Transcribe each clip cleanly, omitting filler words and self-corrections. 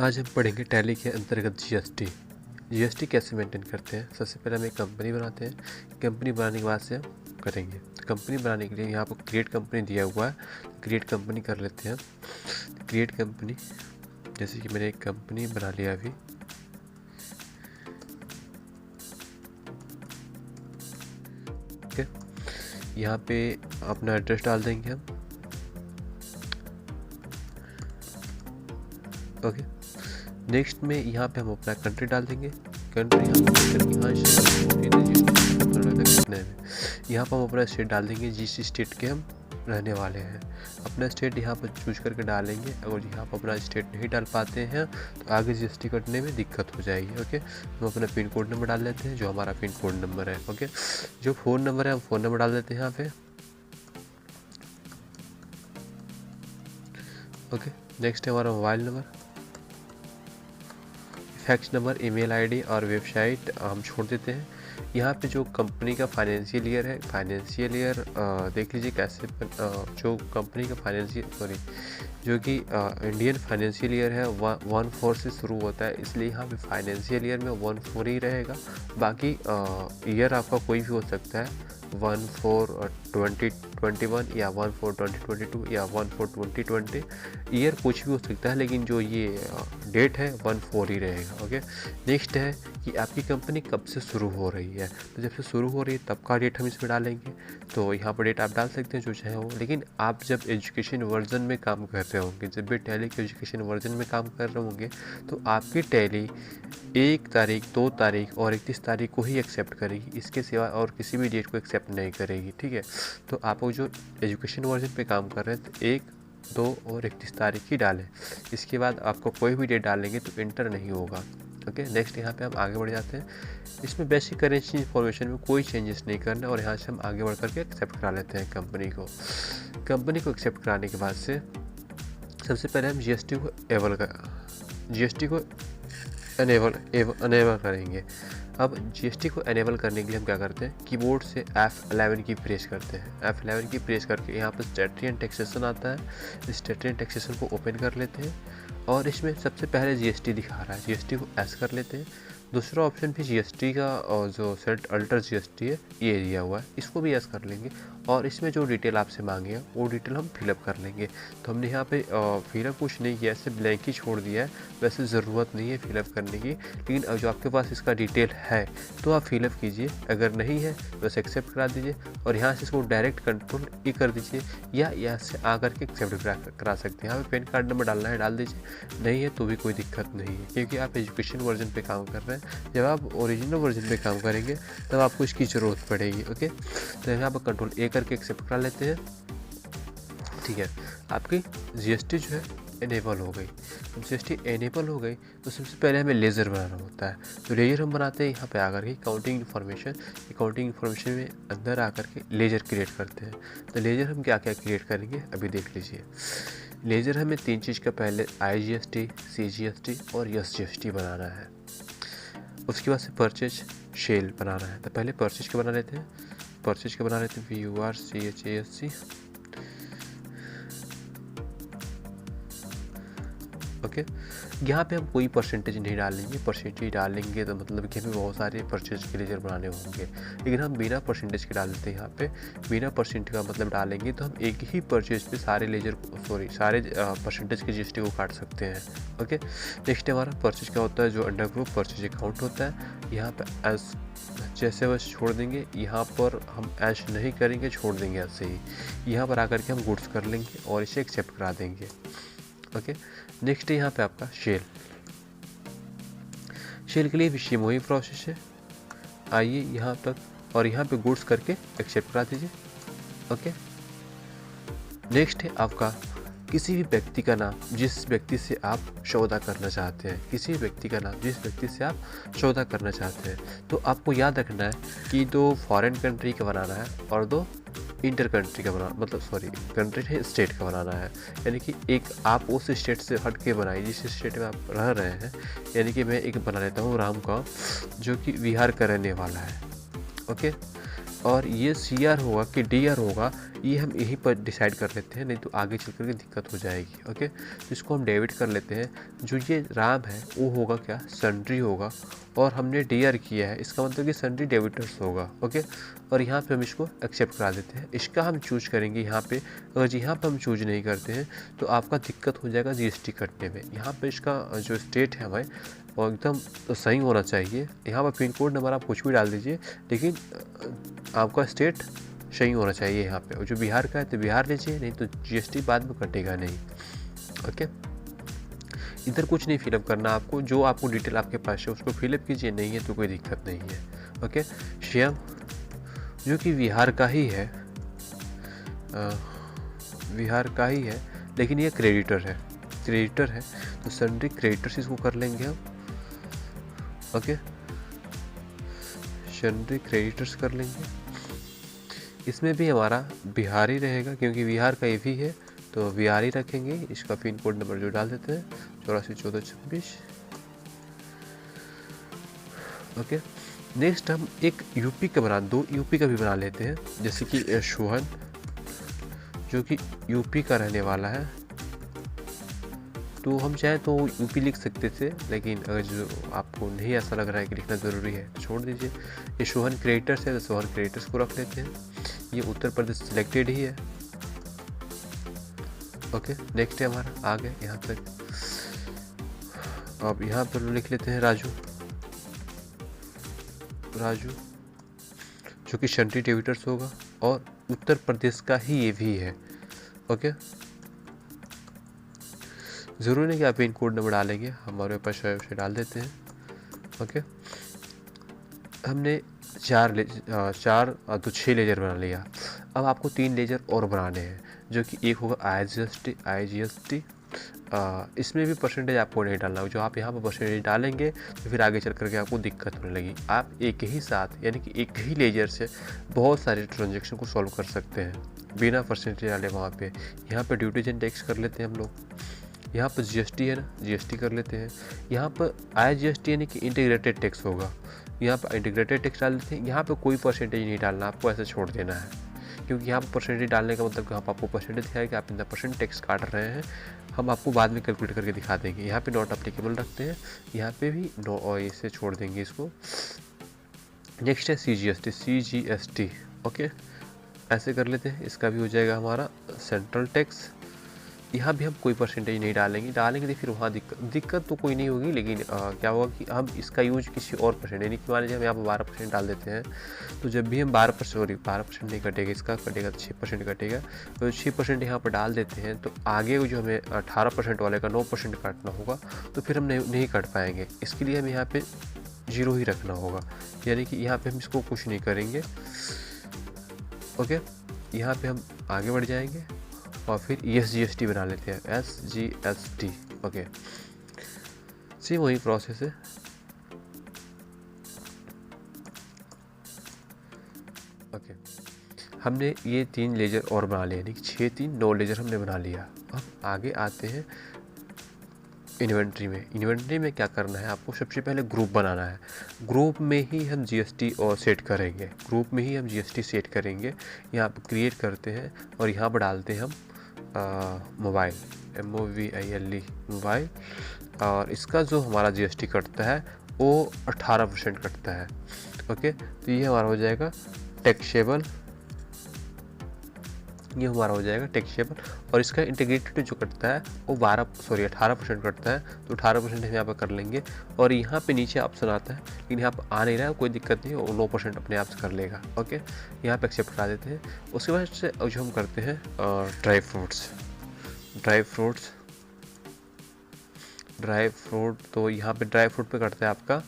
आज हम पढ़ेंगे टैली के अंतर्गत जीएसटी। जीएसटी कैसे मेंटेन करते हैं। सबसे पहले हम एक कंपनी बनाते हैं। कंपनी बनाने के बाद से हम करेंगे। तो कंपनी बनाने के लिए यहाँ पर क्रिएट कंपनी दिया हुआ है, क्रिएट कंपनी कर लेते हैं। क्रिएट कंपनी, जैसे कि मैंने एक कंपनी बना लिया अभी। ओके, यहाँ पे अपना एड्रेस डाल देंगे हम। ओके, नेक्स्ट में यहाँ पे हम अपना कंट्री डाल देंगे। कंट्री यहाँ पर हम अपना स्टेट डाल देंगे, जिस स्टेट के हम रहने वाले हैं। अपना स्टेट यहाँ पर चूज करके डालेंगे। अगर यहाँ पर अपना स्टेट नहीं डाल पाते हैं तो आगे जीएसटी कटने में दिक्कत हो जाएगी। ओके, हम अपना पिन कोड नंबर डाल लेते हैं, जो हमारा पिन कोड नंबर है। ओके, जो फ़ोन नंबर है हम फ़ोन नंबर डाल देते हैं यहाँ पे। ओके, नेक्स्ट है हमारा mobile number, fax number, email ID और वेबसाइट हम छोड़ देते हैं। यहाँ पे जो कंपनी का फाइनेंशियल ईयर है, फाइनेंशियल ईयर देख लीजिए कैसे, जो कंपनी का जो कि इंडियन फाइनेंशियल ईयर है 1/4 से शुरू होता है, इसलिए यहाँ पे फाइनेंशियल ईयर में 1/4 ही रहेगा। बाकी ईयर आपका कोई भी हो सकता है, 1/4/2021 या 1/4/2022 या 1/4/2020, ईयर कुछ भी हो सकता है, लेकिन जो ये डेट है 1/4 ही रहेगा। ओके, नेक्स्ट है कि आपकी कंपनी कब से शुरू हो रही है। तो जब से शुरू हो रही है तब का डेट हम इसमें डालेंगे। तो यहाँ पर डेट आप डाल सकते हैं जो चाहे हो, लेकिन आप जब एजुकेशन वर्जन में काम कर रहे होंगे, जब भी टैली के एजुकेशन वर्जन में काम कर रहे होंगे, तो आपकी टैली 1 तारीख, 2 तारीख और 31 तारीख को ही एक्सेप्ट करेगी। इसके सिवा और किसी भी डेट को एक्सेप्ट नहीं करेगी। ठीक है, तो आप जो एजुकेशन वर्जन पे काम कर रहे हैं तो 1, 2 और 31 तारीख ही डालें। इसके बाद आपको कोई भी डेट डालेंगे तो इंटर नहीं होगा। ओके, नेक्स्ट यहाँ पे हम आगे बढ़ जाते हैं। इसमें बेसिक करेंसी इन्फॉर्मेशन में कोई चेंजेस नहीं करना, और यहाँ से हम आगे बढ़ करके एक्सेप्ट करा लेते हैं कंपनी को। कंपनी को एक्सेप्ट कराने के बाद से सबसे पहले हम जीएसटी को अनेबल करेंगे। अब जीएसटी को एनेबल करने के लिए हम क्या करते हैं, कीबोर्ड से F11 की प्रेस करते हैं। F11 की प्रेस करके यहाँ पर स्टैट्यूटरी एंड टैक्सेशन आता है, इस स्टैट्यूटरी एंड टैक्सेशन को ओपन कर लेते हैं, और इसमें सबसे पहले जीएसटी दिखा रहा है, जीएसटी को एस कर लेते हैं। दूसरा ऑप्शन भी जीएसटी का, और जो सेट अल्टर जीएसटी है ये दिया हुआ है, इसको भी एस कर लेंगे, और इसमें जो डिटेल आपसे मांगे हैं वो डिटेल हम फिलअप कर लेंगे। तो हमने यहाँ पे फिलअप कुछ नहीं किया, ऐसे ब्लैंक ही छोड़ दिया है। वैसे ज़रूरत नहीं है फिलअप करने की, लेकिन जो आपके पास इसका डिटेल है तो आप फिलअप कीजिए, अगर नहीं है तो बस एक्सेप्ट करा दीजिए, और यहाँ से इसको डायरेक्ट कंट्रोल ई कर दीजिए, या यहाँ से आकर के एक्सेप्ट करा सकते हैं। यहाँ पे पैन कार्ड नंबर डालना है डाल दीजिए, नहीं है तो भी कोई दिक्कत नहीं है, क्योंकि आप एजुकेशन वर्जन पे काम कर रहे हैं। जब आप ओरिजिनल वर्जन पे काम करेंगे तब आपको इसकी ज़रूरत पड़ेगी। ओके, तो यहाँ पर कंट्रोल ए करके एक्सेप्ट करा लेते हैं। ठीक है, आपकी जीएसटी जो है एनेबल हो गई। जीएसटी एनेबल हो गई तो सबसे पहले हमें लेज़र बनाना होता है। तो लेज़र हम बनाते हैं यहाँ पे आकर के अकाउंटिंग इन्फॉर्मेशन में अंदर आकर के लेज़र क्रिएट करते हैं। तो लेज़र हम क्या क्या क्रिएट करेंगे अभी देख लीजिए। लेज़र हमें 3 चीज़ का पहले IGST, CGST और SGST बनाना है। उसके बाद से परचेज शेल बनाना है। तो पहले परचेज का बना लेते हैं, VURCHASC। ओके, यहाँ पे हम कोई परसेंटेज नहीं डालेंगे। परसेंटेज डालेंगे तो मतलब कि हमें बहुत सारे परचेज के लेजर बनाने होंगे, लेकिन हम बिना परसेंटेज के डाल देते हैं। यहाँ पे बिना परसेंट का मतलब डालेंगे तो हम एक ही परचेज पे सारे परसेंटेज के जीएसटी को काट सकते हैं। ओके, नेक्स्ट हमारा परचेज क्या होता है, जो अंडर ग्रुप परचेज अकाउंट होता है। यहाँ पे एज जैसे बस छोड़ देंगे, यहाँ पर हम ऐश नहीं करेंगे, छोड़ देंगे ऐसे ही। यहाँ पर आकर के हम गुड्स कर लेंगे और इसे एक्सेप्ट करा देंगे। ओके, नेक्स्ट है यहाँ पे आपका शेल के लिए भी सेम वही प्रोसेस है। आइए यहाँ तक, और यहाँ पे गुड्स करके एक्सेप्ट करा दीजिए। ओके, नेक्स्ट है आपका किसी भी व्यक्ति का नाम जिस व्यक्ति से आप सौदा करना चाहते हैं, किसी व्यक्ति का नाम जिस व्यक्ति से आप सौदा करना चाहते हैं। तो आपको याद रखना है कि 2 फॉरेन कंट्री का बनाना है और 2 इंटर कंट्री का कंट्री है स्टेट का बनाना है। यानी कि एक आप उस स्टेट से हट के बनाइए जिस स्टेट में आप रह रहे हैं। यानी कि मैं एक बना लेता हूँ राम का, जो कि बिहार का रहने वाला है। ओके, और ये CR होगा कि DR होगा, ये हम यहीं पर डिसाइड कर लेते हैं, नहीं तो आगे चल कर के दिक्कत हो जाएगी। ओके, तो इसको हम डेबिट कर लेते हैं। जो ये राम है वो होगा क्या, सन्ड्री होगा, और हमने डीआर किया है, इसका मतलब कि सन्ड्री डेबिटर्स होगा। ओके, और यहाँ पे हम इसको एक्सेप्ट करा देते हैं। इसका हम चूज करेंगे यहाँ पे। अगर यहाँ पे हम चूज नहीं करते हैं तो आपका दिक्कत हो जाएगा जीएसटी कटने में। यहाँ पे इसका जो स्टेट है हमारे वो एकदम सही होना चाहिए। यहाँ पर पिन कोड नंबर आप कुछ भी डाल दीजिए, लेकिन आपका स्टेट सही होना चाहिए यहाँ पे। और जो बिहार का है तो बिहार लीजिए, नहीं तो जीएसटी बाद में कटेगा नहीं। ओके, इधर कुछ नहीं फिलअप करना आपको, जो आपको डिटेल आपके पास है उसको फिलअप कीजिए, नहीं है तो कोई दिक्कत नहीं है। ओके, श्याम जो कि बिहार का ही है, बिहार का ही है, लेकिन ये क्रेडिटर है, क्रेडिटर है, तो सन्ड्री क्रेडिटर्स इसको कर लेंगे हम। ओके, सन्ड्री क्रेडिटर्स कर लेंगे। इसमें भी हमारा बिहार ही रहेगा, क्योंकि बिहार का ये भी है तो बिहार ही रखेंगे। इसका पिन कोड नंबर जो डाल देते हैं 841426। ओके, नेक्स्ट हम एक यूपी का बना, 2 यूपी का भी बना लेते हैं, जैसे कि सोहन जो कि यूपी का रहने वाला है। तो हम चाहे तो यूपी लिख सकते थे, लेकिन अगर जो आपको नहीं ऐसा लग रहा है कि लिखना ज़रूरी है तो छोड़ दीजिए। ये सोहन क्रिएटर्स है तो सोहन क्रिएटर्स को रख लेते हैं। ये उत्तर प्रदेश सिलेक्टेड ही है। ओके, नेक्स्ट है हमारा, आ गए यहाँ तक। अब यहाँ पर लिख लेते हैं राजू, राजू जो कि सन्ड्री डेबिटर्स होगा, और उत्तर प्रदेश का ही ये भी है। ओके, ज़रूरी नहीं कि आप पिन कोड नंबर डालेंगे, हमारे पास उसे डाल देते हैं। ओके, हमने 4 तो 6 लेजर बना लिया। अब आपको 3 लेजर और बनाने हैं, जो कि एक होगा IGST। इसमें भी परसेंटेज आपको नहीं डालना, जो आप यहाँ पर परसेंटेज डालेंगे तो फिर आगे चल करके आपको दिक्कत होने लगी। आप एक ही साथ यानी कि एक ही लेजर से बहुत सारे ट्रांजेक्शन को सॉल्व कर सकते हैं बिना परसेंटेज डाले। वहाँ पे यहाँ पे ड्यूटीज एंड टैक्स कर लेते हैं हम लोग। यहाँ पर GST है ना, GST कर लेते हैं। यहाँ पर IGST यानी कि इंटीग्रेटेड टैक्स होगा, यहाँ पर इंटीग्रेटेड टैक्स डाल देते हैं। यहाँ पर कोई परसेंटेज नहीं डालना, आपको ऐसे छोड़ देना है, क्योंकि यहाँ पर परसेंटेज डालने का मतलब कि यहाँ पर आपको परसेंटेज दिखाएगा कि आप इतना परसेंट टैक्स काट रहे हैं। हम आपको बाद में कैलकुलेट करके दिखा देंगे। यहाँ पे नॉट अप्लीकेबल रखते हैं, यहाँ पे भी नो, और इसे छोड़ देंगे इसको। नेक्स्ट है CGST। ओके, ऐसे कर लेते हैं। इसका भी हो जाएगा हमारा सेंट्रल टैक्स। यहाँ भी हम कोई परसेंटेज नहीं डालेंगे तो फिर वहाँ दिक्कत तो कोई नहीं होगी, लेकिन क्या होगा कि हम इसका यूज किसी और परसेंट, यानी कि मान लीजिए हम यहाँ पर 12% डाल देते हैं, तो जब भी हम 12% नहीं कटेगा, इसका कटेगा तो 6% कटेगा। तो 6% यहाँ पर डाल देते हैं, तो आगे जो हमें 18% वाले का 9% काटना होगा, तो फिर हम नहीं काट पाएंगे। इसके लिए हम यहाँ पर 0 ही रखना होगा, यानी कि यहाँ पर हम इसको कुछ नहीं करेंगे। ओके, यहाँ पर हम आगे बढ़ जाएंगे और फिर SGST बना लेते हैं, SGST। ओके, सेम वही प्रोसेस है। ओके, हमने ये 3 लेजर और बना लिए, यानी कि 6 3 9 लेजर हमने बना लिया। अब आगे आते हैं इन्वेंट्री में। इन्वेंट्री में क्या करना है आपको, सबसे पहले ग्रुप बनाना है। ग्रुप में ही हम GST और सेट करेंगे, ग्रुप में ही हम GST सेट करेंगे। यहाँ पर क्रिएट करते हैं और यहाँ पर डालते हैं हम मोबाइल, MOBILE मोबाइल, और इसका जो हमारा GST कटता है वो 18% कटता है। ओके, तो ये हमारा हो जाएगा टैक्सेबल, ये हमारा हो जाएगा टैक्सेबल। और इसका इंटीग्रेटेड जो कटता है वो 18% कटता है, तो 18% हम यहाँ पर कर लेंगे। और यहाँ पे नीचे ऑप्शन आता है, लेकिन यहाँ पर आ नहीं रहा है, कोई दिक्कत नहीं, वो 9% अपने आप से कर लेगा। ओके, यहाँ पे एक्सेप्ट करा देते हैं। उसके बाद से जो हम करते हैं ड्राई फ्रूट, तो यहाँ पे ड्राई फ्रूट पे कटता है आपका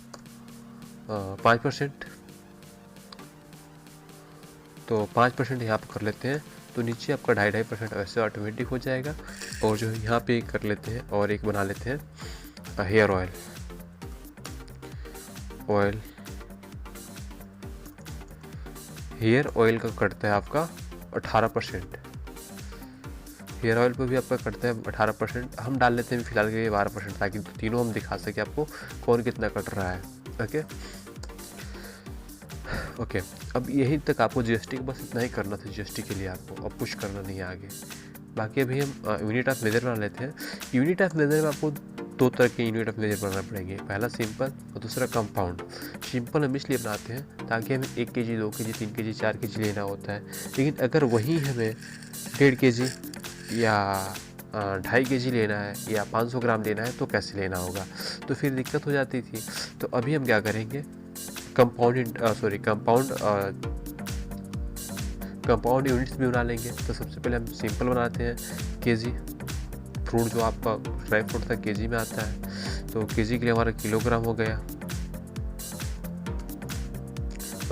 5%, तो 5% यहाँ पर कर लेते हैं। तो नीचे आपका 2.5% ऐसे ऑटोमेटिक हो जाएगा। और जो यहाँ पे कर लेते हैं और एक बना लेते हैं हेयर ऑयल, हेयर ऑयल का कटता है आपका 18%। हेयर ऑयल पे भी आपका कटता है 18%। हम डाल लेते हैं फिलहाल के लिए 12%, ताकि तीनों हम दिखा सके आपको कौन कितना कट रहा है। ओके, ओके, अब यहीं तक आपको जीएसटी बस इतना ही करना था जीएसटी के लिए आपको, अब कुछ करना नहीं है आगे। बाकी अभी हम यूनिट ऑफ मेजर बना लेते हैं। यूनिट ऑफ मेजर में आपको दो तरह के यूनिट ऑफ मेजर बनाना पड़ेंगे, पहला सिंपल और दूसरा कंपाउंड। सिंपल हम इसलिए बनाते हैं ताकि हमें 1 kg 2 kg 3 kg 4 kg लेना होता है, लेकिन अगर वही हमें 1.5 kg या 2.5 kg लेना है या 500 ग्राम लेना है तो कैसे लेना होगा, तो फिर दिक्कत हो जाती थी। तो अभी हम क्या करेंगे, कंपाउंड यूनिट्स भी बना लेंगे। तो सबसे पहले हम सिंपल बनाते हैं केजी, फ्रूट जो आपका ड्राई फ्रूट था केजी में आता है, तो केजी के लिए हमारा किलोग्राम हो गया।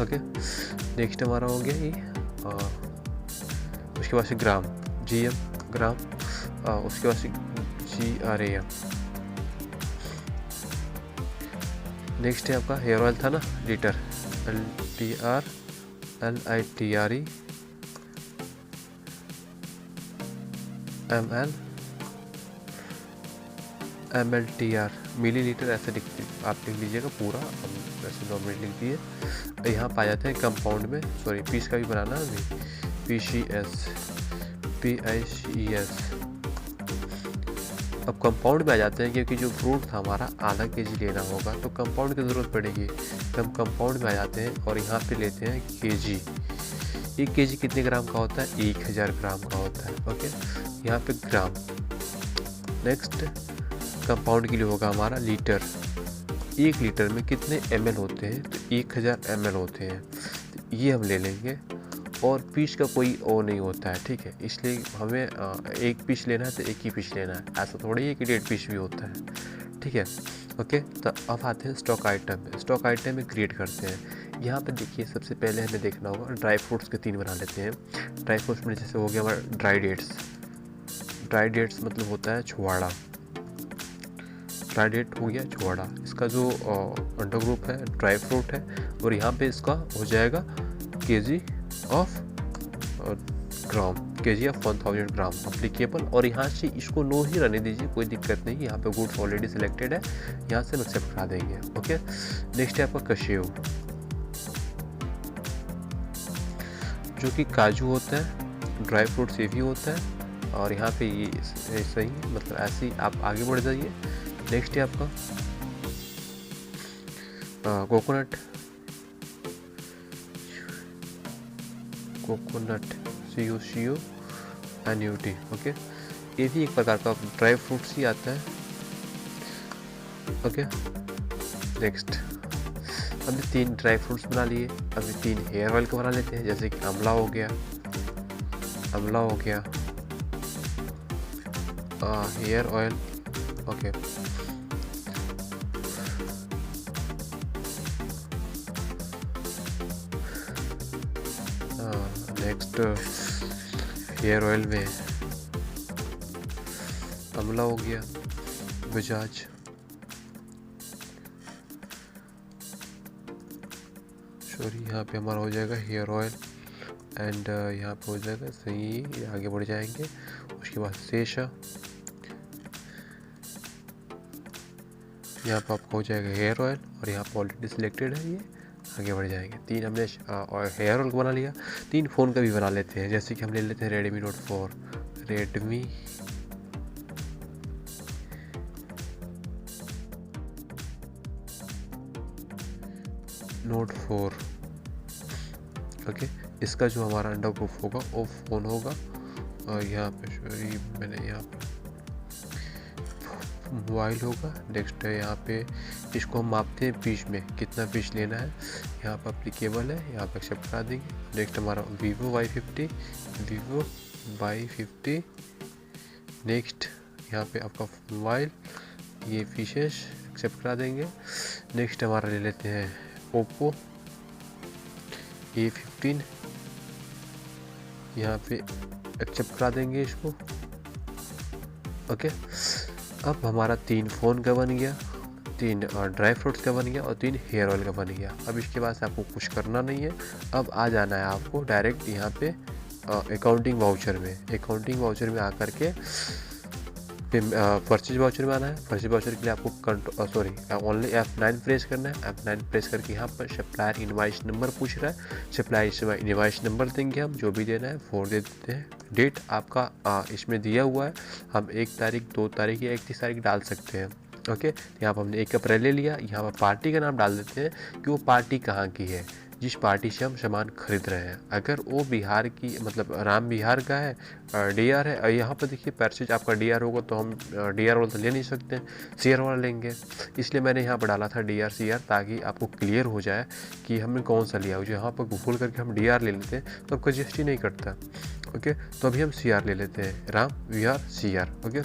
ओके, नेक्स्ट हमारा हो गया ये, उसके बाद से ग्राम, GM ग्राम, उसके बाद से GRAM। नेक्स्ट है आपका हेयर ऑयल था ना, लीटर, LITRE MLTR, मिलीलीटर ऐसे आप लिख लीजिएगा पूरा, हम वैसे नॉर्मली लिख दिए। यहाँ पा जाते हैं कंपाउंड में, सॉरी पीस का भी बनाना है अभी, PICES। अब कंपाउंड में आ जाते हैं, क्योंकि जो फ्रूट था हमारा आधा केजी लेना होगा तो कंपाउंड की ज़रूरत पड़ेगी, तो हम कंपाउंड में आ जाते हैं और यहाँ पे लेते हैं केजी। 1 केजी कितने ग्राम का होता है, 1000 ग्राम का होता है। ओके, यहाँ पे ग्राम। नेक्स्ट कंपाउंड के लिए होगा हमारा लीटर, 1 लीटर में कितने ml होते हैं, तो 1000 ml होते हैं, तो ये हम ले लेंगे। और पीस का कोई ओ नहीं होता है, ठीक है, इसलिए हमें एक पीस लेना है तो एक ही पीस लेना है, ऐसा थोड़ी है कि 1.5 पीस भी होता है, ठीक है। ओके, तो अब आते हैं स्टॉक आइटम में। स्टॉक आइटम में क्रिएट करते हैं। यहाँ पे देखिए सबसे पहले हमें देखना होगा ड्राई फ्रूट्स के 3 बना लेते हैं। ड्राई फ्रूट्स में जैसे हो गया हमारा ड्राई डेट्स, ड्राई डेट्स मतलब होता है छुहाड़ा, ड्राई डेट हो गया छुहाड़ा। इसका जो अंडर ग्रुप है ड्राई फ्रूट है, और यहाँ पे इसका हो जाएगा KG of gram, KG of 1000 gram applicable. और यहाँ से इसको नो ही रहने दीजिए, कोई दिक्कत नहीं, यहाँ पे गुड्स ऑलरेडी सिलेक्टेड है, यहाँ से हम एक्सेप्ट करा देंगे। ओके, नेक्स्ट है आपका कशेव, जो कि काजू होता है, ड्राई फ्रूट से भी होता है, और यहाँ पे ये सही है, मतलब ऐसे ही आप आगे बढ़ जाइए। नेक्स्ट है आपका कोकोनट, COCONUT। ओके, ये भी एक प्रकार का ड्राई फ्रूट्स ही आता है। ओके, नेक्स्ट अभी 3 ड्राई फ्रूट्स बना लिए, अभी 3 हेयर ऑयल को बना लेते हैं, जैसे कि आंवला हो गया, hair oil. Okay, next hair oil में आंवला हो गया, बजाज, सॉरी यहाँ पे हमारा हो जाएगा हेयर ऑयल, एंड यहाँ पे हो जाएगा सही, आगे बढ़ जाएंगे। उसके बाद सेशा, यहाँ पर आपको हो जाएगा हेयर ऑयल, और यहाँ पर ऑलरेडी सिलेक्टेड है, ये आगे बढ़ जाएंगे। 3 हमने और हेयर ऑयल को बना लिया। 3 फ़ोन का भी बना लेते हैं, जैसे कि हम ले लेते हैं Redmi Note 4, Redmi Note 4। Okay, इसका जो हमारा अंडर ग्रुप होगा वो फ़ोन होगा, और यहाँ पे सॉरी मैंने यहाँ पे मोबाइल होगा। नेक्स्ट है यहाँ पे, इसको हम मापते हैं पीस में, कितना पीस लेना है, यहाँ पर अप्लीकेबल है, यहाँ पर एक्सेप्ट करा देंगे। नेक्स्ट हमारा Vivo Y50। नेक्स्ट यहाँ पे आपका मोबाइल, ये फीचर्स एक्सेप्ट करा देंगे। नेक्स्ट हमारा ले लेते हैं Oppo A15, यहाँ पे एक्सेप्ट करा देंगे इसको। ओके, अब हमारा 3 फ़ोन का बन गया, 3 ड्राई फ्रूट्स का बन गया, और 3 हेयर ऑयल का बन गया। अब इसके बाद से आपको कुछ करना नहीं है, अब आ जाना है आपको डायरेक्ट यहाँ पे अकाउंटिंग वाउचर में। अकाउंटिंग वाउचर में आकर के परचेज वाउचर में आना है। परचेज वाउचर के लिए आपको ओनली F9 प्रेस करना है। F9 प्रेस करके यहाँ पर सप्लायर इनवाइस नंबर पूछ रहा है, सप्लायर इनवाइस नंबर देंगे हम, जो भी देना है 4 दे देते हैं। डेट आपका इसमें दिया हुआ है, हम 1 तारीख 2 तारीख या 31 तारीख डाल सकते हैं। ओके, यहाँ पर हमने 1 अप्रैल ले लिया। यहाँ पर पार्टी का नाम डाल देते हैं कि वो पार्टी कहाँ की है, जिस पार्टी से हम सामान खरीद रहे हैं। अगर वो बिहार की मतलब राम बिहार का है, DR है, यहाँ पर देखिए परचेज आपका DR होगा तो हम DR वाला तो ले नहीं सकते, CR वाला लेंगे। इसलिए मैंने यहाँ पर डाला था DR CR, ताकि आपको क्लियर हो जाए कि हमने कौन सा लिया। जो यहाँ पर भूल करके हम DR ले लेते हैं तो आपका GST नहीं कटता। ओके, तो अभी हम CR ले लेते हैं, राम बिहार CR। ओके,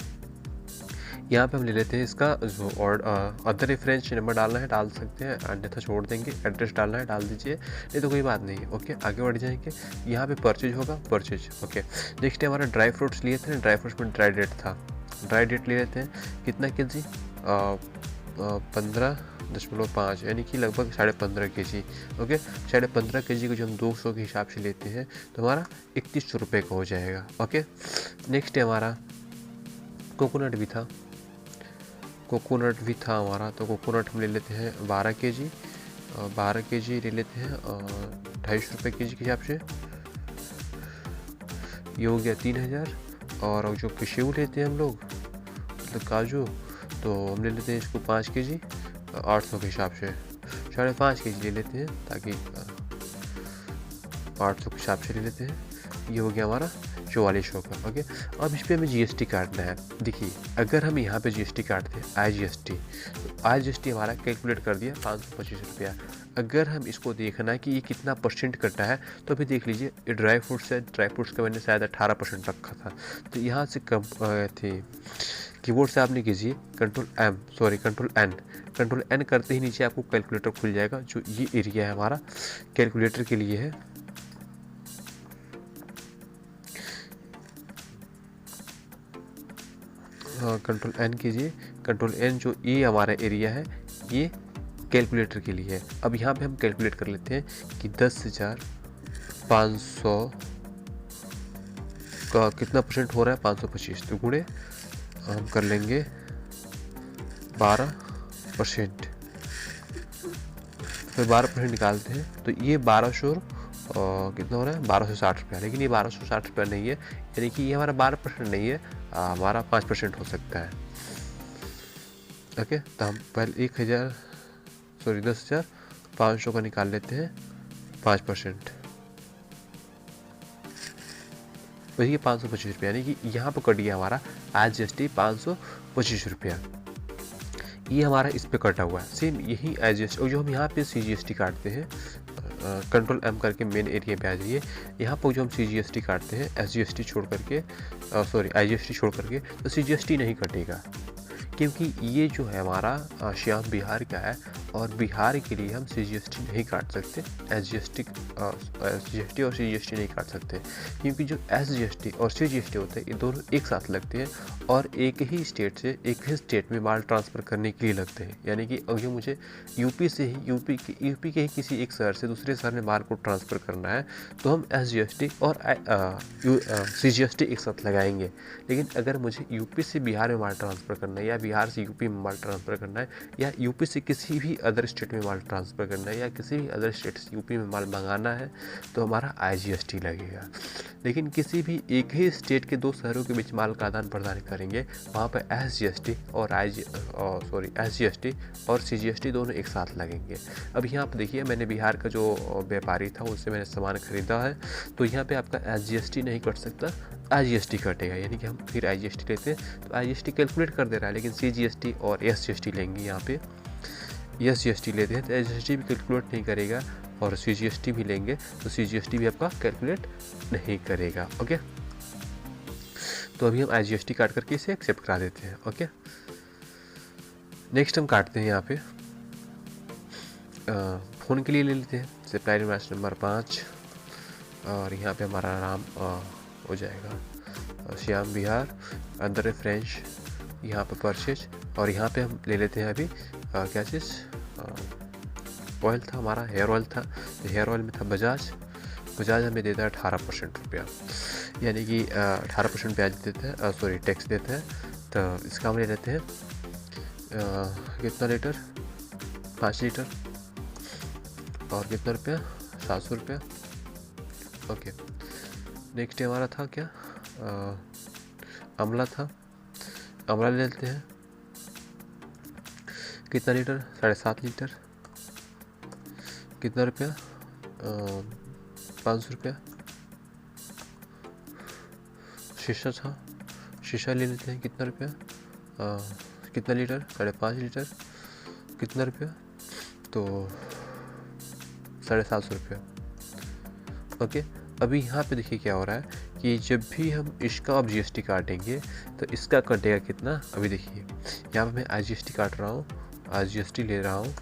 यहाँ पे हम ले लेते हैं इसका जो और अदर रेफरेंस नंबर डालना है डाल सकते हैं, अन्यथा छोड़ देंगे। एड्रेस डालना है डाल दीजिए, नहीं तो कोई बात नहीं है। ओके, आगे बढ़ जाएंगे। यहाँ पे परचेज होगा, परचेज। ओके, नेक्स्ट हमारा ड्राई फ्रूट्स लिए थे, ड्राई फ्रूट्स में ड्राई डेट था। ड्राई डेट ले लेते हैं, कितना kg? 15.5 यानी कि लगभग 15.5 kg। ओके, 15.5 kg को जो हम 200 के हिसाब से लेते हैं तो हमारा 3100 रुपये का हो जाएगा। ओके, नेक्स्ट हमारा कोकोनट भी था, कोकोनट भी था हमारा, तो कोकोनट हम ले लेते हैं 12 kg। 12 kg ले लेते हैं 250 रुपये kg के हिसाब से, ये हो गया 3000। और जो कशेऊ लेते हैं हम लोग मतलब काजू, तो हम ले लेते हैं इसको 5 kg 800 के हिसाब से, 5.5 kg ले लेते हैं, ताकि 800 के हिसाब से ले लेते हैं। ये हो गया हमारा 4400 का। ओके, अब इस पर हमें GST काटना है। देखिए, अगर हम यहाँ पे GST काटते हैं IGST, तो IGST हमारा कैलकुलेट कर दिया 525 रुपया। अगर हम इसको देखना है कि ये कितना परसेंट कटा है, तो अभी देख लीजिए, ये ड्राई फ्रूट्स है, ड्राई फ्रूट्स का मैंने शायद 18% रखा था, तो यहाँ से कम थी। कीबोर्ड से आपने कीजिए कंट्रोल N करते ही नीचे आपको कैलकुलेटर खुल जाएगा। जो ये एरिया है हमारा कैलकुलेटर के लिए है, कंट्रोल N कीजिए। कंट्रोल N, जो ये हमारा एरिया है ये कैलकुलेटर के लिए है। अब यहाँ पे हम कैलकुलेट कर लेते हैं कि 10,500 का कितना परसेंट हो रहा है, 525, तो गुणे हम कर लेंगे 12%। फिर 12% निकालते हैं तो ये 1200 कितना हो रहा है, 1260 रुपया। लेकिन ये 1260 रुपया नहीं है, यानी कि ये हमारा 12% नहीं है, हमारा 5% हो सकता है। ओके, तो हम पहले 10,500 का निकाल लेते हैं 5%, वही 525 रुपया, यानी कि यहाँ पर कट गया हमारा IGST 525 रुपया। ये हमारा इस पे कटा हुआ है। सेम यही IGST, और जो हम यहाँ पे CGST काटते हैं, कंट्रोल M करके मेन एरिया पे आ जाइए। यहाँ पर जो हम CGST काटते हैं SGST छोड़ करके, IGST छोड़ करके, तो CGST नहीं कटेगा, क्योंकि ये जो है हमारा श्याम बिहार का है, और बिहार के लिए हम CGST नहीं काट सकते, SGST और CGST नहीं काट सकते, क्योंकि जो SGST और CGST होते हैं ये दोनों एक साथ लगते हैं और एक ही स्टेट से एक ही स्टेट में माल ट्रांसफ़र करने के लिए लगते हैं। यानी कि अगर मुझे यूपी के ही किसी एक शहर से दूसरे शहर में माल को ट्रांसफ़र करना है, तो हम SGST और CGST एक साथ लगाएंगे। लेकिन अगर मुझे यूपी से बिहार में माल ट्रांसफ़र करना है, या बिहार से यूपी में माल ट्रांसफ़र करना है, या यूपी से किसी भी अदर स्टेट में माल ट्रांसफ़र करना है, या किसी भी अदर स्टेट से यूपी में माल मंगाना है, तो हमारा IGST लगेगा। लेकिन किसी भी एक ही स्टेट के दो शहरों के बीच माल का आदान प्रदान करेंगे, वहाँ पर SGST और SGST और CGST दोनों एक साथ लगेंगे। अब यहाँ पर देखिए, मैंने बिहार का जो व्यापारी था उससे मैंने सामान खरीदा है, तो यहाँ पे आपका SGST नहीं कट सकता, IGST कटेगा। यानी कि हम फिर IGST लेते हैं तो IGST कैलकुलेट कर दे रहा है, लेकिन CGST और SGST लेंगे। यहाँ पे SGST लेते हैं तो SGST भी कैलकुलेट नहीं करेगा, और CGST भी लेंगे तो CGST भी आपका कैलकुलेट नहीं करेगा। ओके, तो अभी हम IGST काट करके इसे एक्सेप्ट करा देते हैं। ओके, नेक्स्ट हम काटते हैं यहाँ पे फ़ोन के लिए ले लेते हैं, सप्लायर इनवॉइस नंबर 5, और यहाँ पे हमारा नाम हो जाएगा श्याम बिहार, अंदर रेफरेंस, यहाँ पे परचेज, और यहाँ पे हम ले लेते हैं अभी क्या चीज़, ऑयल था हमारा, हेयर ऑयल था, तो हेयर ऑयल में था बजाज हमें देता है 18% रुपया, यानी कि 18% ब्याज देता है, टैक्स देता है, तो इसका हम ले लेते हैं कितना लीटर, 5 लीटर, और कितना रुपया, 700 रुपया। ओके, नेक्स्ट हमारा था क्या, आंवला था, आंवला ले लेते हैं, कितना लीटर, 7.5 लीटर, कितना रुपया, 500 रुपया। शीशा था, शीशा ले लेते हैं, कितना रुपया, कितना लीटर, 5.5 लीटर, कितना रुपया, तो 750 रुपया। ओके, अभी यहाँ पे देखिए क्या हो रहा है कि जब भी हम इसका अब GST काटेंगे तो इसका कटेगा कितना। अभी देखिए यहाँ पे मैं IGST काट रहा हूँ, IGST ले रहा हूँ,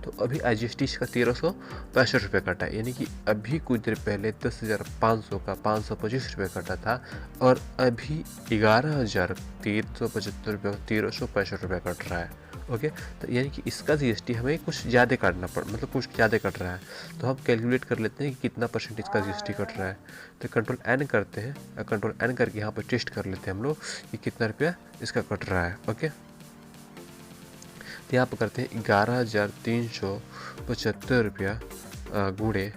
तो अभी IGST इसका 1365 रुपये कटा है, यानी कि अभी कुछ देर पहले 10,500 का 525 रुपये कटा था, और अभी 11,375 रुपये का 1365 रुपये कट रहा है। ओके, तो यानी कि इसका GST हमें कुछ ज़्यादा काटना मतलब कुछ ज़्यादा कट रहा है। तो हम कैलकुलेट कर लेते हैं कि कितना परसेंट इसका GST कट रहा है। तो कंट्रोल N करते हैं, कंट्रोल N करके यहाँ पर टेस्ट कर लेते हैं हम लोग कि कितना रुपया इसका कट रहा है। ओके, तो यहाँ पर करते हैं 11,375 रुपया गुणे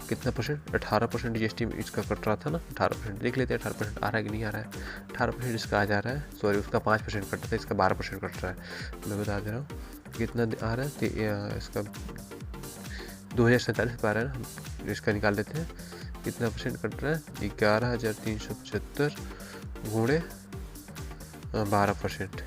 कितना परसेंट, 18% GST इसका कट रहा था ना, 18%। देख लेते हैं 18% आ रहा है कि नहीं आ रहा है। 18% इसका आ जा रहा है, सॉरी उसका 5% कटा था, इसका 12% कट रहा है। मैं बता दे रहा हूँ कितना आ रहा है, इसका 2047 पे आ रहा है ना, इसका निकाल लेते हैं कितना परसेंट कट रहा है, 11,375 गुणे 12%,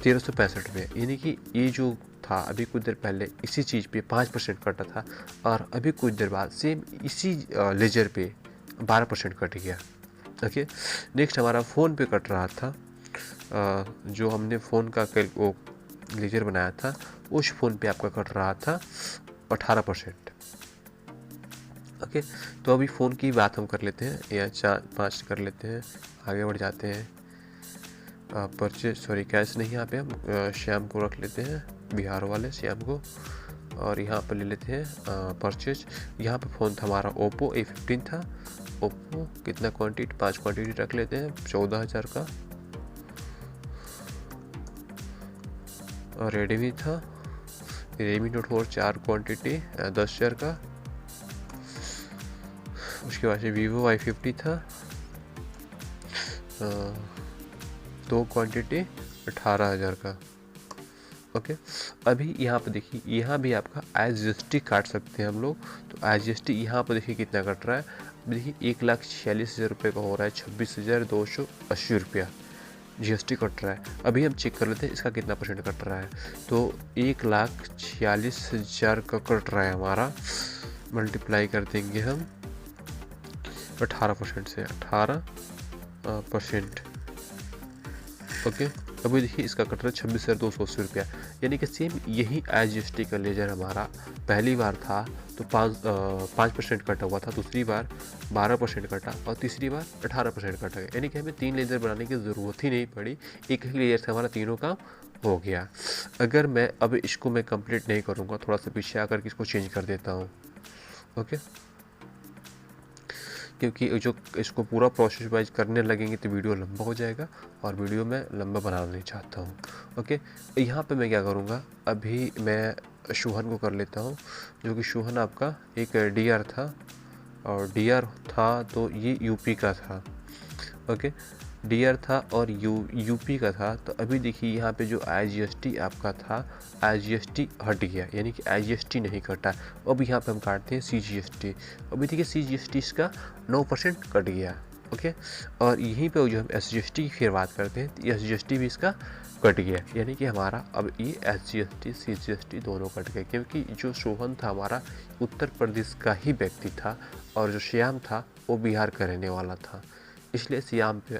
1365 रुपये। यानी कि ये जो था अभी कुछ देर पहले इसी चीज़ पे 5% कटा था, और अभी कुछ देर बाद सेम इसी लेजर पे 12% कट गया। ओके, नेक्स्ट हमारा फ़ोन पे कट रहा था, जो हमने फ़ोन का वो लेजर बनाया था उस फ़ोन पे आपका कट रहा था 18%। ओके, तो अभी फ़ोन की बात हम कर लेते हैं, या 4-5 कर लेते हैं, आगे बढ़ जाते हैं। परचेज, सॉरी कैश नहीं, यहाँ पे हम श्याम को रख लेते हैं, बिहार वाले श्याम को, और यहाँ पर ले लेते हैं परचेज। यहाँ पे फ़ोन था हमारा ओप्पो A15 था, ओप्पो कितना क्वांटिटी, 5 क्वांटिटी रख लेते हैं 14,000 का। और रेडमी था, रेडमी नोट 4 4 क्वांटिटी 10,000 का। उसके बाद से वीवो Y50 था, 2 क्वांटिटी 18,000 का। ओके, अभी यहाँ पर देखिए, यहाँ भी आपका IGST काट सकते हैं हम लोग। तो IGST यहाँ पर देखिए कितना कट रहा है, देखिए 1,46,000 रुपये का हो रहा है, 26,280 रुपया GST कट रहा है। अभी हम चेक कर लेते हैं इसका कितना परसेंट कट रहा है। तो 1,46,000 का कट रहा है हमारा, मल्टीप्लाई कर देंगे हम 18% से, 18%। ओके, अभी देखिए इसका कट रहा है 26,280 रुपया, यानी कि सेम यही IGST का लेजर हमारा पहली बार था तो 5% कटा हुआ था, दूसरी बार 12% कटा, और तीसरी बार 18% कटा गया। यानी कि हमें 3 लेजर बनाने की ज़रूरत ही नहीं पड़ी, एक ही लेजर से हमारा तीनों काम हो गया। अगर मैं अब इसको मैं कंप्लीट नहीं करूँगा, थोड़ा सा पीछे आकर के इसको चेंज कर देता हूँ। ओके, क्योंकि जो इसको पूरा प्रोसेस वाइज करने लगेंगे तो वीडियो लंबा हो जाएगा, और वीडियो मैं लंबा बनाना नहीं चाहता हूँ। ओके, यहाँ पे मैं क्या करूँगा, अभी मैं शोहन को कर लेता हूँ, जो कि शोहन आपका एक DR था, और DR था तो ये UP का था। ओके, DR था और UP का था। तो अभी देखिए यहाँ पे जो IGST आपका था, IGST हट गया, यानी कि IGST नहीं कटा। अब यहाँ पे हम काटते हैं CGST। अभी देखिए CGST इसका 9% कट गया। ओके, और यहीं पे जो हम SGST की फिर बात करते हैं, तो SGST भी इसका कट गया, यानी कि हमारा अब ये SGST CGST दोनों कट गए, क्योंकि जो सोहन था हमारा उत्तर प्रदेश का ही व्यक्ति था, और जो श्याम था वो बिहार का रहने वाला था, इसलिए श्याम पे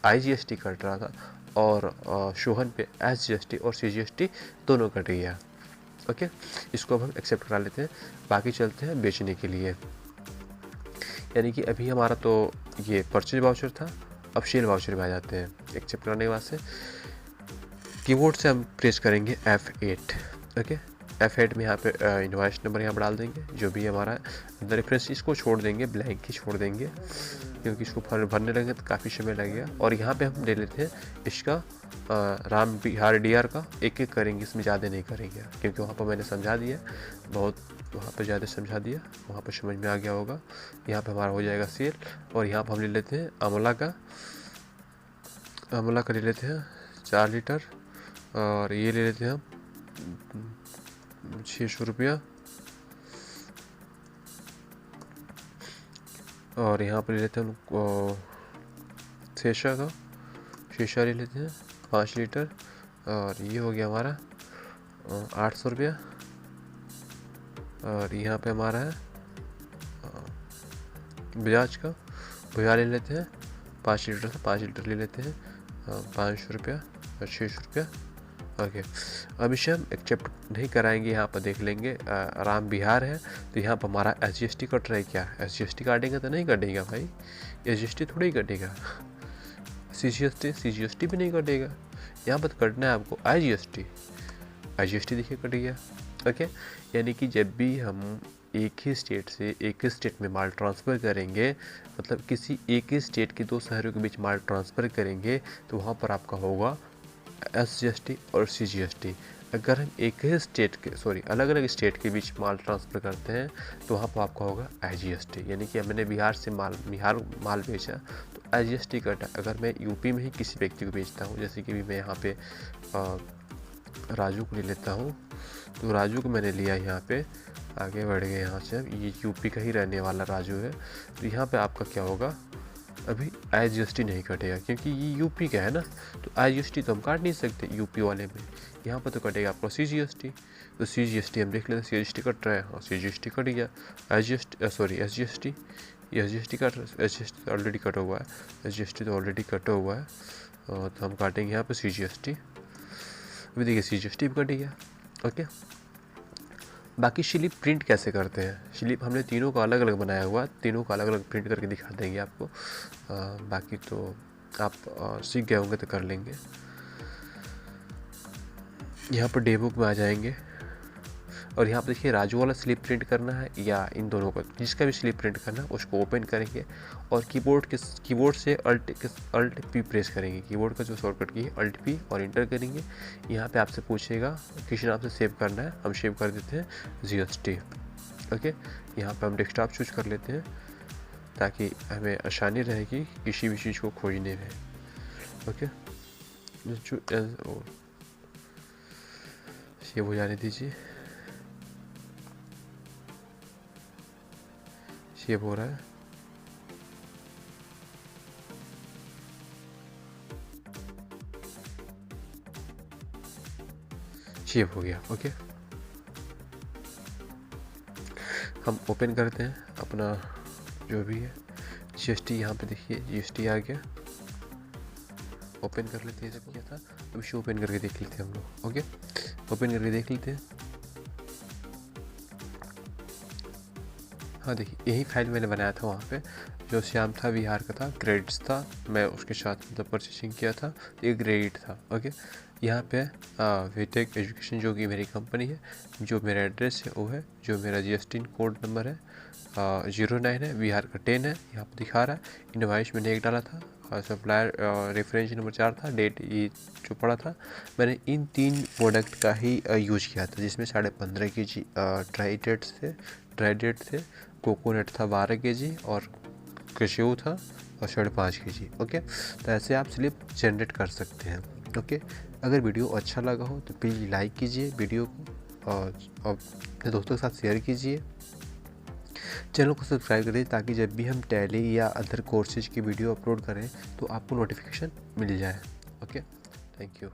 IGST कट रहा था, और शोहन पे SGST और CGST दोनों कट गया। ओके, इसको अब हम एक्सेप्ट करा लेते हैं, बाकी चलते हैं बेचने के लिए। यानी कि अभी हमारा तो ये परचेज वाउचर था, अब सेल वाउचर में आ जाते हैं। एक्सेप्ट करने के बाद से कीबोर्ड से हम प्रेस करेंगे F8। ओके, F8 में यहाँ पे इनवॉइस नंबर यहाँ पर डाल देंगे, जो भी हमारा अंदर रेफरेंस, इसको छोड़ देंगे, ब्लैंक ही छोड़ देंगे। क्योंकि इसको भरने लगे तो काफ़ी समय लगेगा। और यहाँ पे हम ले लेते हैं इसका राम बिहार डीआर का, एक एक करेंगे, इसमें ज़्यादा नहीं करेंगे क्योंकि वहाँ पर मैंने समझा दिया, बहुत वहाँ पर ज़्यादा समझा दिया, वहाँ पर समझ में आ गया होगा। यहाँ पे हमारा हो जाएगा सेल। और यहाँ पर हम ले लेते हैं आंवला का ले लेते हैं 4 लीटर, और ये ले लेते हैं हम 600 रुपया। और यहाँ पर ले लेते हैं हम शीशा ले लेते हैं 5 लीटर, और ये हो गया हमारा 800 रुपया। और यहाँ पे हमारा है बजाज ले लेते हैं 5 लीटर ले लेते हैं 500 रुपया और 600 रुपया। ओके, अब इसे हम एक्सेप्ट नहीं कराएंगे, यहाँ पर देख लेंगे राम बिहार है तो यहाँ पर हमारा SGST कट रहा है। क्या SGST काटेगा तो नहीं कटेगा भाई, SGST थोड़ा ही कटेगा, CGST भी नहीं कटेगा, यहाँ पर कटना है आपको IGST देखिए कट गया। ओके, यानी कि जब भी हम एक ही स्टेट से एक ही स्टेट में माल ट्रांसफ़र करेंगे, मतलब किसी एक ही स्टेट के 2 शहरों के बीच माल ट्रांसफ़र करेंगे तो वहाँ पर आपका होगा SGST और CGST। अगर हम एक ही स्टेट के अलग अलग स्टेट के बीच माल ट्रांसफ़र करते हैं तो वहाँ पर आपका होगा IGST। यानी कि मैंने बिहार से माल बेचा तो IGST कटा। अगर मैं यूपी में ही किसी व्यक्ति को बेचता हूँ, जैसे कि मैं यहाँ पे राजू को ले लेता हूँ, तो राजू को मैंने लिया, यहाँ पे आगे बढ़ गए, यहाँ से ये यूपी का ही रहने वाला राजू है, तो यहाँ पे आपका क्या होगा, अभी IGST नहीं कटेगा क्योंकि ये यूपी का है ना, तो IGST तो हम काट नहीं सकते यूपी वाले में, यहाँ पर तो कटेगा आपको CGST। तो CGST हम देख लेते हैं, CGST कट रहा है, हाँ CGST कट गया। SGST ऑलरेडी कटा हुआ है, SGST तो ऑलरेडी कटा हुआ है, तो हम काटेंगे यहाँ पर CGST। अभी देखिए CGST भी कट गया। ओके, बाकी स्लिप प्रिंट कैसे करते हैं, स्लिप हमने तीनों का अलग अलग बनाया हुआ, तीनों का अलग अलग प्रिंट करके दिखा देंगे आपको। बाकी तो आप सीख गए होंगे तो कर लेंगे। यहाँ पर डेमो में आ जाएंगे और यहाँ पर देखिए राजू वाला स्लिप प्रिंट करना है या इन दोनों का, जिसका भी स्लिप प्रिंट करना है उसको ओपन करेंगे और कीबोर्ड से अल्ट पी प्रेस करेंगे। कीबोर्ड का जो शॉर्टकट की है Alt P और इंटर करेंगे। यहाँ पे आपसे पूछेगा किस नाम से सेव करना है, हम सेव कर देते हैं GST। ओके, यहाँ पे हम डेस्कटॉप चूज कर लेते हैं ताकि हमें आसानी रहेगी किसी भी चीज़ को खोजने में। ओके, सेव हो जाने दीजिए, सेव हो रहा है। सेव हो गया। ओके, हम ओपन करते हैं अपना जो भी है GST। यहाँ पे देखिए GST आ गया, ओपन कर लेते हैं। सब किया था, अब इसे ओपन करके देख लेते हैं हम लोग। ओके, ओपन करके देख लेते हैं। हाँ देखिए, यही फाइल मैंने बनाया था, वहाँ पे जो श्याम था बिहार का था, क्रेडिट्स था, मैं उसके साथ मतलब परचेसिंग किया था, ये क्रेडिट था। ओके, यहाँ पे वीटेक एजुकेशन जो कि मेरी कंपनी है, जो मेरा एड्रेस है वो है, जो मेरा GST कोड नंबर है 09 है, बिहार का 10 है, यहाँ पर दिखा रहा है। इनवाइस मैंने एक डाला था, सप्लायर रेफरेंस नंबर 4 था, डेट ये जो पड़ा था। मैंने इन 3 प्रोडक्ट का ही यूज किया था, जिसमें 15.5 kg ड्राई डेट थे, कोकोनट था 12 kg और कैश्यू था और 5.5 kg। ओके, तो ऐसे आप स्लिप जनरेट कर सकते हैं। ओके, अगर वीडियो अच्छा लगा हो तो प्लीज़ लाइक कीजिए वीडियो को और अपने दोस्तों के साथ शेयर कीजिए। चैनल को सब्सक्राइब करें ताकि जब भी हम टैली या अदर कोर्सेज की वीडियो अपलोड करें तो आपको नोटिफिकेशन मिल जाए। Okay, thank you.